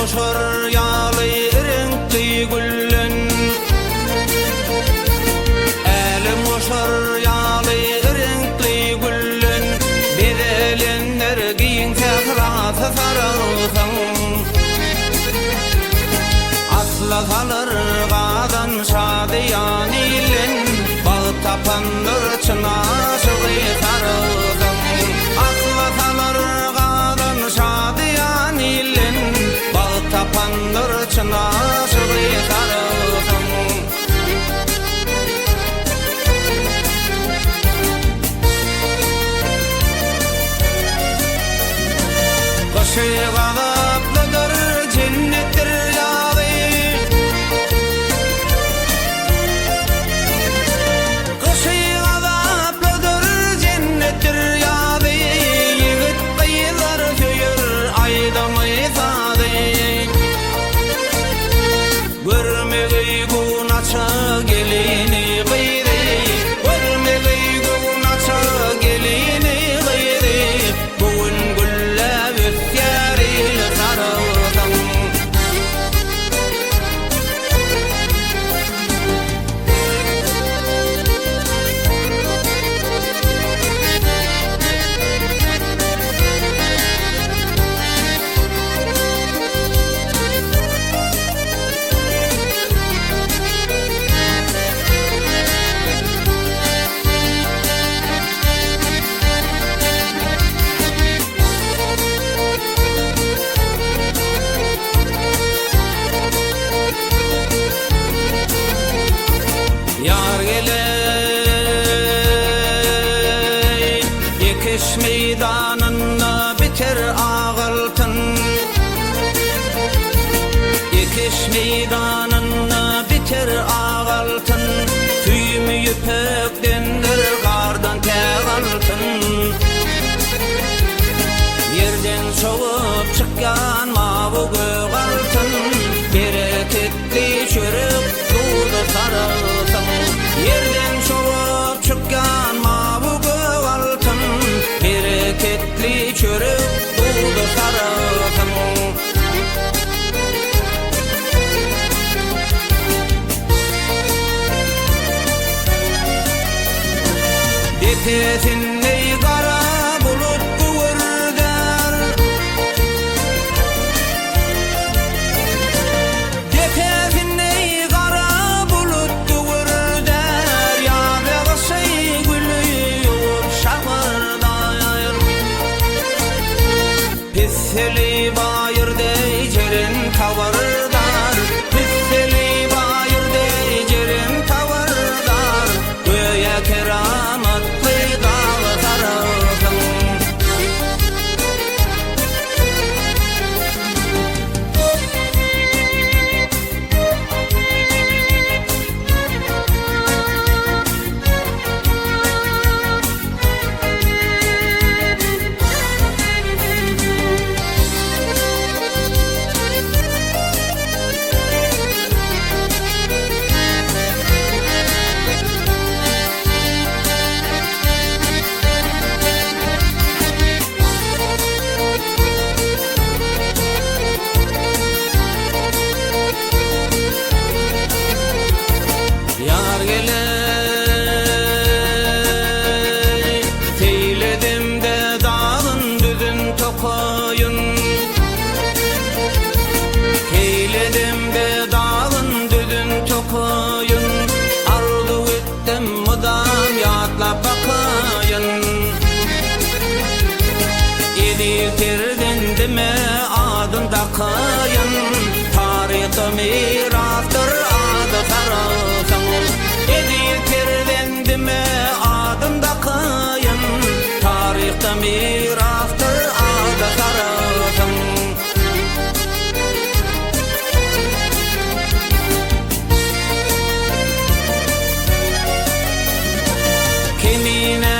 oşar ýaly renkli güllün, elim oşar ýaly renkli güllün, bedelenler giyin tehratı sarılsın. Atlasalar gadan şadiyan ilin, bağıp tapanlar çınaşığı sarılsın. Atlasalar gadan şadiyan ilin, bağıp tapanlar çınaşığı sarılsın. Kışı gazaplıdır, cennettir ýaly. Kışı gazaplıdır, cennettir ýaly. Ýigit gyýlar söýür, aýdamy sady. Görmegi gunaça gelini gyýdy, görmegi gunaça gelini gyýdy. Bugün güllep ötýäri sarılsın. Yar geley, ekiş meydanına biter ağıltın. Ekiş meydanına biter ağıltın. Tüýümü ýüpekdendir, gardan tägaltın. Yerden soğup çykýan mawy gög altyn, bereketli çörek suwda sarılsın. Yerden soğup çykýan mawy gög altyn, bereketli çörek suwda sarılsın. Detesinde gara bulut güwürder, detesinde gara bulut güwürder. Ýaly sy gülüyor şagyrdaýar, pisseli baýyrday jeren tawardar, pisseli baýyrday jeren tawardar. Göýe keramatly dağ sarılsın. Yar geley, teyledim de dağın düzün tokoyun. Teyledim de dağın düzün tokoyun. Ardu ettim mudam ýatlap bakayın. Edil tirdindime adın dakayın. Taryhy mirasdyr ady sarılsın. Edil tirdindime adın dakayın. Taryhda mirasdyr ady sarılsın. Kimine